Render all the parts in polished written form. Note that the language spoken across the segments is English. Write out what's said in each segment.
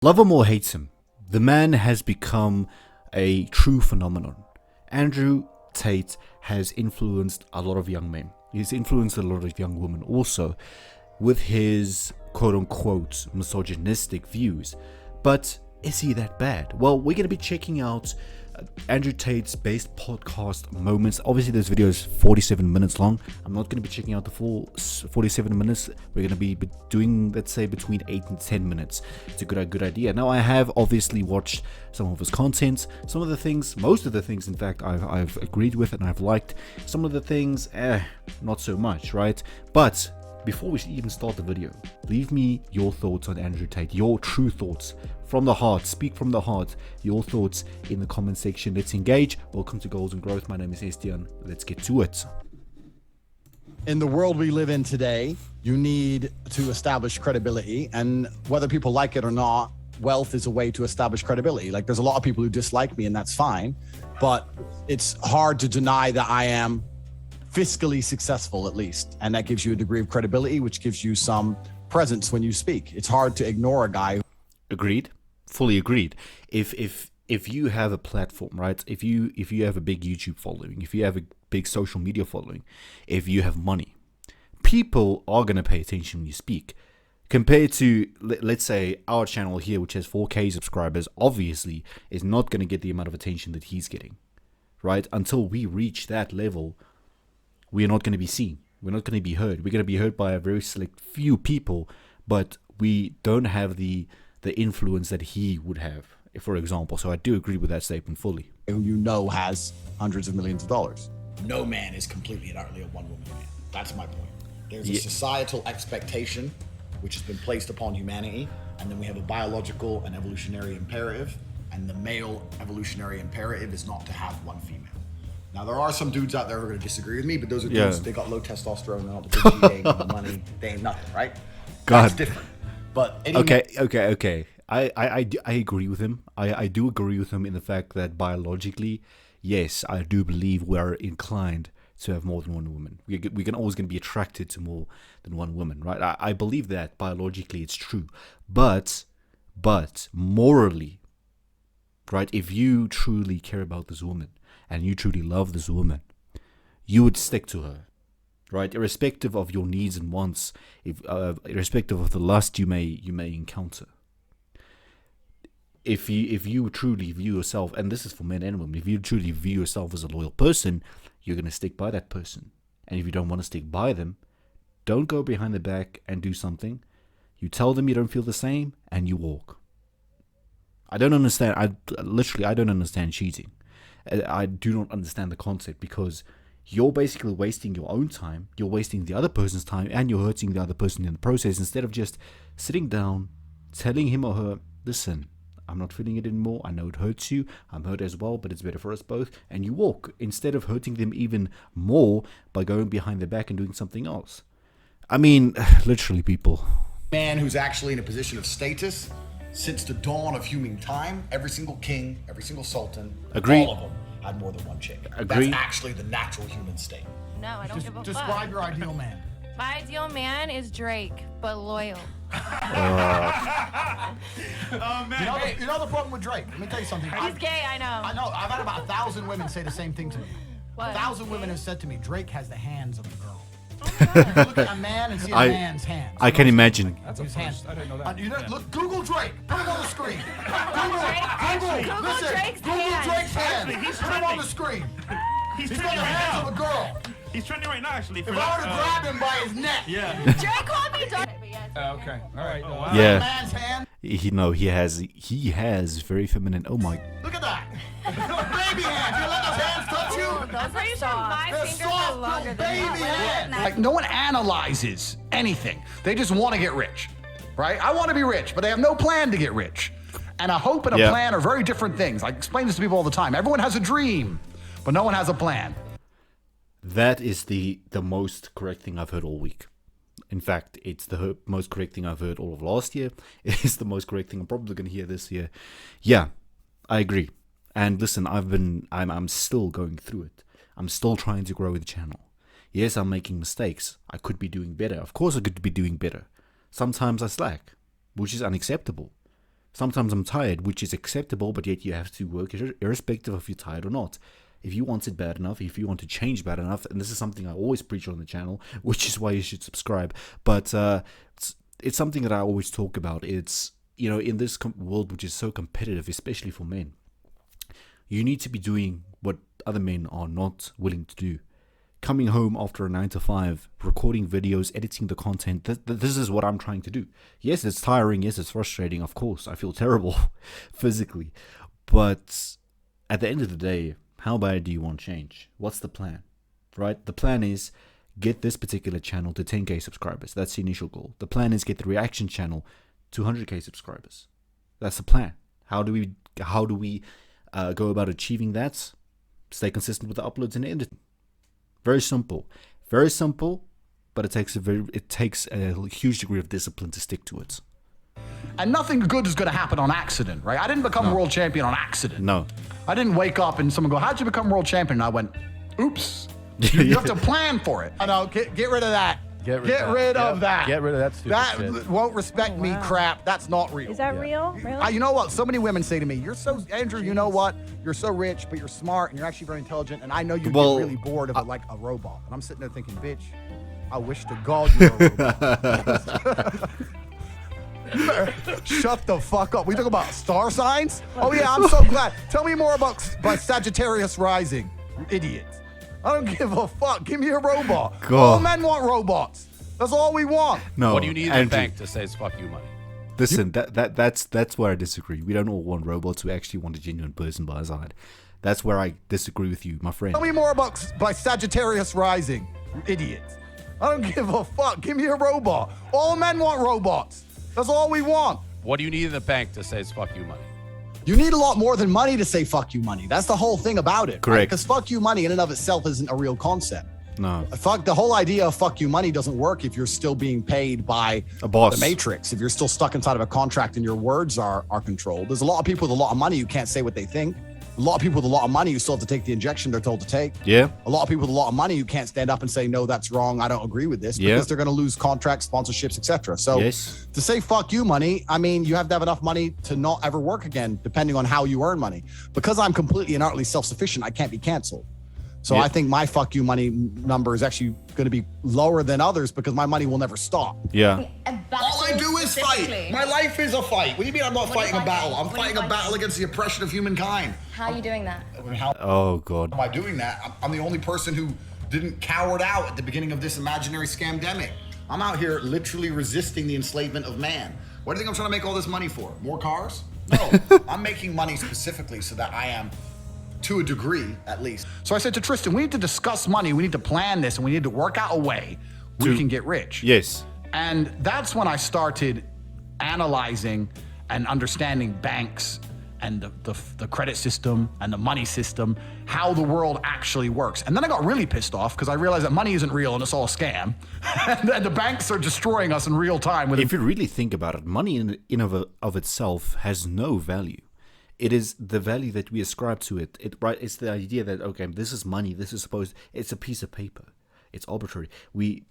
Love him or hate him, the man has become a true phenomenon. Andrew Tate has influenced a lot of young men. He's influenced a lot of young women also with his quote-unquote misogynistic views. But is he that bad? Well, we're going to be checking out Andrew Tate's best podcast moments. Obviously, this video is 47 minutes long. I'm not going to be checking out the full 47 minutes. We're going to be doing, let's say, between 8 and 10 minutes. It's a good idea. Now, I have obviously watched some of his content. Some of the things, most of the things, in fact, I've agreed with and I've liked. Some of the things, not so much, right? But before we even start the video, leave me your thoughts on Andrew Tate, your true thoughts from the heart. Speak from the heart, your thoughts in the comment section. Let's engage. Welcome to Goals and Growth. My name is Estian. Let's get to it. In the world we live in today, you need to establish credibility, and whether people like it or not, wealth is a way to establish credibility. Like, there's a lot of people who dislike me, and that's fine, but it's hard to deny that I am fiscally successful, at least, and that gives you a degree of credibility, which gives you some presence when you speak. It's hard to ignore a guy. Agreed. Fully agreed. If you have a platform, right? If you have a big YouTube following, if you have a big social media following, if you have money, people are going to pay attention when you speak. Compared to, let's say, our channel here, which has 4K subscribers, obviously is not going to get the amount of attention that he's getting, right? Until we reach that level, we are not going to be seen. We're not going to be heard. We're going to be heard by a very select few people, but we don't have the influence that he would have, for example. So I do agree with that statement fully. Who you know has hundreds of millions of dollars. No man is completely and utterly a one-woman man. That's my point. There's a societal expectation which has been placed upon humanity, and then we have a biological and evolutionary imperative, and the male evolutionary imperative is not to have one female. Now, there are some dudes out there who are going to disagree with me, but those are dudes, they got low testosterone, they're not the big they ain't got the money, they ain't nothing, right? That's different. But Okay. I agree with him. I do agree with him in the fact that biologically, yes, I do believe we're inclined to have more than one woman. We can always going to be attracted to more than one woman, right? I believe that biologically it's true. But morally, right, if you truly care about this woman and you truly love this woman, you would stick to her, right? Irrespective of your needs and wants, irrespective of the lust you may encounter. If you truly view yourself, and this is for men and women, if you truly view yourself as a loyal person, you're going to stick by that person. And if you don't want to stick by them, don't go behind the back and do something. You tell them you don't feel the same, and you walk. I don't understand. I don't understand cheating. I do not understand the concept, because you're basically wasting your own time, you're wasting the other person's time, and you're hurting the other person in the process, instead of just sitting down, telling him or her, listen, I'm not feeling it anymore, I know it hurts you, I'm hurt as well, but it's better for us both, and you walk, instead of hurting them even more by going behind their back and doing something else. I mean, literally, people. Man who's actually in a position of status. Since the dawn of human time, every single king, every single sultan, Agreed. all of them had more than one chick. Agreed. That's actually the natural human state. No, I don't give a fuck. Describe your ideal man. My ideal man is Drake, but loyal. Oh man. You know the problem with Drake? Let me tell you something. He's gay, I know. I know. I've had about 1,000 women say the same thing to me. What? 1,000 women have said to me, Drake has the hands of a girl. Oh my God. Look at a man and see a man's hands. I can imagine. That's a His first. hands. I didn't know that. Look, Google Drake. Put him on the screen. Google Drake's Google hands. Drake's hands. Actually, he's Put him on trending. the screen. He's He's got trending the right hands of a now. girl. He's trending right now, actually. If I were to grab him by his neck, Yeah. Drake called me dog. Okay. All right. Oh, wow. a Yeah. man's hand. He has very feminine. Oh my. Look at that. Baby hands. You let those hands touch you? I'm pretty sure my They're fingers soft, are longer little than baby that. hands. Like, no one analyzes anything. They just want to get rich, right? I want to be rich, but they have no plan to get rich. And a hope and a plan are very different things. I explain this to people all the time. Everyone has a dream, but no one has a plan. That is the most correct thing I've heard all week. In fact, it's the most correct thing I've heard all of last year. It is the most correct thing I'm probably going to hear this year. Yeah, I agree. And listen, I'm still going through it. I'm still trying to grow the channel. Yes, I'm making mistakes. I could be doing better. Of course I could be doing better. Sometimes I slack, which is unacceptable. Sometimes I'm tired, which is acceptable, but yet you have to work irrespective of if you're tired or not. If you want it bad enough, if you want to change bad enough, and this is something I always preach on the channel, which is why you should subscribe. But it's something that I always talk about. It's, in this world which is so competitive, especially for men, you need to be doing what other men are not willing to do. Coming home after a 9 to 5, recording videos, editing the content, this is what I'm trying to do. Yes, it's tiring. Yes, it's frustrating. Of course, I feel terrible physically. But at the end of the day, how bad do you want change? What's the plan? Right? The plan is get this particular channel to 10k subscribers. That's the initial goal. The plan is get the reaction channel to 100k subscribers. That's the plan. How do we go about achieving that? Stay consistent with the uploads and editing. Very simple, but it takes a huge degree of discipline to stick to it. And nothing good is going to happen on accident, right? I didn't become world champion on accident. No. I didn't wake up and someone go, how'd you become world champion? And I went, oops. You have to plan for it. I know. Get rid of that. Get rid of that. Get rid of that stupid shit. That won't respect me crap. That's not real. Is that real? Really? You know what? So many women say to me, Andrew, you know what? You're so rich, but you're smart and you're actually very intelligent. And I know you get really bored of it like a robot. And I'm sitting there thinking, bitch, I wish to God you were a robot. Shut the fuck up. We talk about star signs? Oh yeah, I'm so glad. Tell me more about Sagittarius rising, you idiot. I don't give a fuck. Give me a robot. God. All men want robots. That's all we want. No. What do you need in the Andrew, bank to say it's fuck you money? Listen, that's where I disagree. We don't all want robots. We actually want a genuine person by our side. That's where I disagree with you, my friend. Tell me more about Sagittarius rising, you idiot. I don't give a fuck. Give me a robot. All men want robots. That's all we want. What do you need in the bank to say it's fuck you money? You need a lot more than money to say fuck you money. That's the whole thing about it. Correct. Because fuck you money in and of itself isn't a real concept. No. The whole idea of fuck you money doesn't work if you're still being paid by A boss. the Matrix. If you're still stuck inside of a contract and your words are controlled. There's a lot of people with a lot of money who can't say what they think. A lot of people with a lot of money who still have to take the injection they're told to take. Yeah. A lot of people with a lot of money who can't stand up and say, no, that's wrong. I don't agree with this because they're going to lose contracts, sponsorships, etc. So to say fuck you money, I mean, you have to have enough money to not ever work again, depending on how you earn money. Because I'm completely and utterly self-sufficient, I can't be canceled. So I think my fuck you money number is actually going to be lower than others because my money will never stop. Yeah. All I do is fight. My life is a fight. What do you mean I'm not fighting a battle? I'm fighting a battle against the oppression of humankind. How are you doing that? I mean, how Oh God. am I doing that? I'm the only person who didn't cowered out at the beginning of this imaginary scamdemic. I'm out here literally resisting the enslavement of man. What do you think I'm trying to make all this money for? More cars? No, I'm making money specifically so that I am, to a degree at least. So I said to Tristan, we need to discuss money. We need to plan this and we need to work out a way we can get rich. Yes. And that's when I started analyzing and understanding banks and the credit system and the money system, how the world actually works. And then I got really pissed off because I realized that money isn't real and it's all a scam. And the banks are destroying us in real time. If you really think about it, money in of itself has no value. It is the value that we ascribe to it. It's the idea that, okay, this is money. This is it's a piece of paper. It's arbitrary. We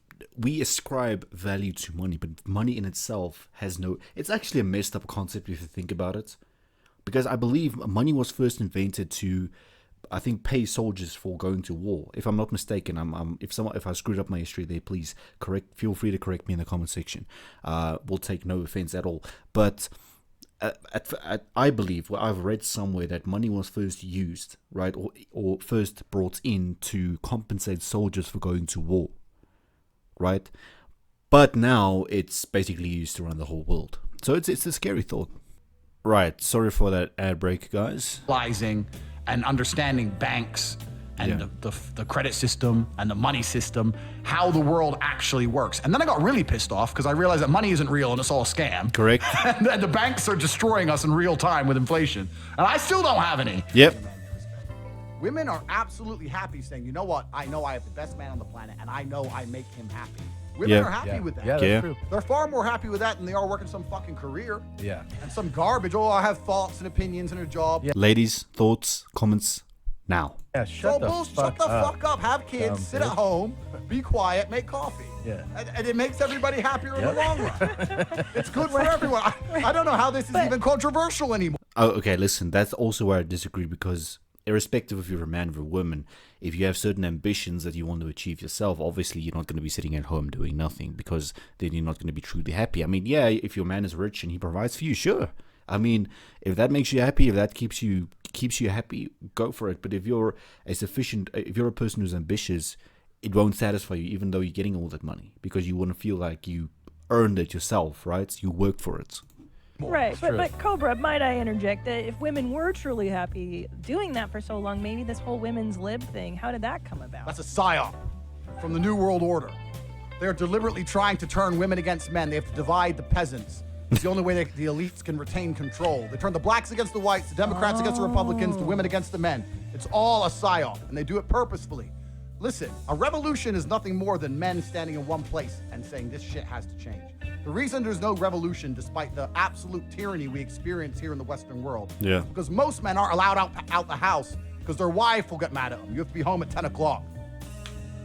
ascribe value to money, but money in itself has no. It's actually a messed up concept if you think about it, because I believe money was first invented to, I think, pay soldiers for going to war. If I'm not mistaken, if I screwed up my history there, please feel free to correct me in the comment section. We'll take no offense at all, but. I believe, I've read somewhere that money was first used, right, or first brought in to compensate soldiers for going to war, right? But now it's basically used to run the whole world. So it's a scary thought. Right, sorry for that ad break, guys. Analyzing and understanding banks and the credit system and the money system, how the world actually works. And then I got really pissed off because I realized that money isn't real and it's all a scam. Correct. And the banks are destroying us in real time with inflation. And I still don't have any. Yep. Women are absolutely happy saying, you know what? I know I have the best man on the planet and I know I make him happy. Women are happy with that. Yeah, that's true. They're far more happy with that than they are working some fucking career. Yeah. And some garbage. Oh, I have thoughts and opinions and a job. Yeah. Ladies, thoughts, comments, now. Yeah, shut the fuck up. Have kids, sit at home, be quiet, make coffee. Yeah. And it makes everybody happier in the long run. It's good for everyone. I don't know how this is even controversial anymore. Oh, okay, listen, that's also where I disagree, because irrespective if you're a man or a woman, if you have certain ambitions that you want to achieve yourself, obviously you're not going to be sitting at home doing nothing, because then you're not going to be truly happy. I mean, yeah, if your man is rich and he provides for you, sure. I mean, if that makes you happy, if that keeps you happy, go for it. But if you're a person who's ambitious, it won't satisfy you, even though you're getting all that money, because you want to feel like you earned it yourself, right? You work for it. Right, but Cobra, might I interject that if women were truly happy doing that for so long, maybe this whole women's lib thing, how did that come about? That's a psyop from the New World Order. They're deliberately trying to turn women against men. They have to divide the peasants. It's the only way the elites can retain control. They turn the blacks against the whites, the Democrats against the Republicans, the women against the men. It's all a psyop, and they do it purposefully. Listen, a revolution is nothing more than men standing in one place and saying this shit has to change. The reason there's no revolution, despite the absolute tyranny we experience here in the Western world, Yeah. because most men aren't allowed out the house because their wife will get mad at them. You have to be home at 10 o'clock.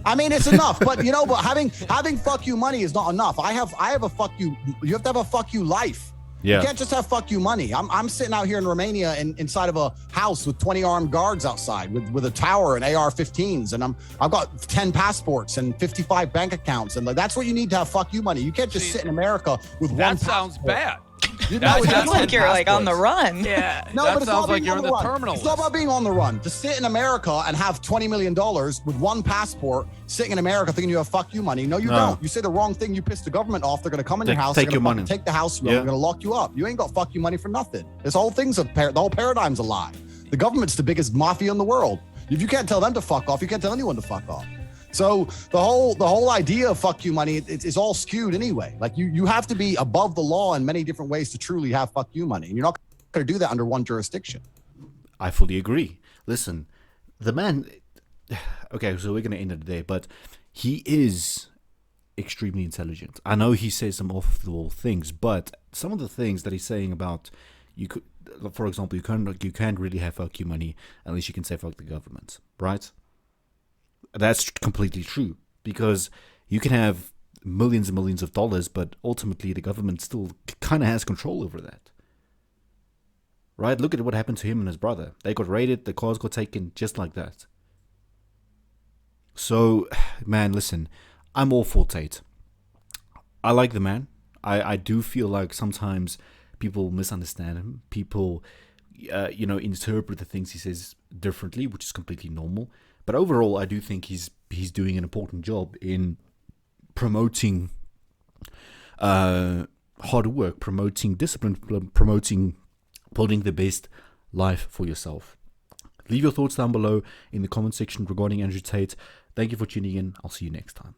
I mean, it's enough, but having fuck you money is not enough. I have a fuck you. You have to have a fuck you life. Yeah. You can't just have fuck you money. I'm sitting out here in Romania inside of a house with 20 armed guards outside with a tower and AR-15s, and I've got 10 passports and 55 bank accounts, and like that's what you need to have fuck you money. You can't just sit in America with one. That sounds bad. That Sounds like you're like on the run. Yeah. No, That but it's sounds not like being you're on in the the run. terminal It's not list. about being on the run. To sit in America and have $20 million with one passport, sitting in America thinking you have fuck you money. No, you No. don't. You say the wrong thing, you piss the government off. They're going to come in your house. Take they're your gonna money. Take the house from you. Yeah. They're going to lock you up. You ain't got fuck you money for nothing. This whole thing's the whole paradigm's a lie. The government's the biggest mafia in the world. If you can't tell them to fuck off, you can't tell anyone to fuck off. So the whole idea of fuck you money is all skewed anyway. Like you have to be above the law in many different ways to truly have fuck you money. And you're not going to do that under one jurisdiction. I fully agree. Listen, the man. Okay, so we're going to end it there, but he is extremely intelligent. I know he says some off the wall things, but some of the things that he's saying about you could, for example, you can't really have fuck you money unless you can say fuck the government, right? That's completely true, because you can have millions and millions of dollars, but ultimately the government still kind of has control over that. Right? Look at what happened to him and his brother. They got raided, the cars got taken just like that. So, man, listen, I'm all for Tate. I like the man. I do feel like sometimes people misunderstand him. People, interpret the things he says differently, which is completely normal. But overall, I do think he's doing an important job in promoting hard work, promoting discipline, promoting building the best life for yourself. Leave your thoughts down below in the comment section regarding Andrew Tate. Thank you for tuning in. I'll see you next time.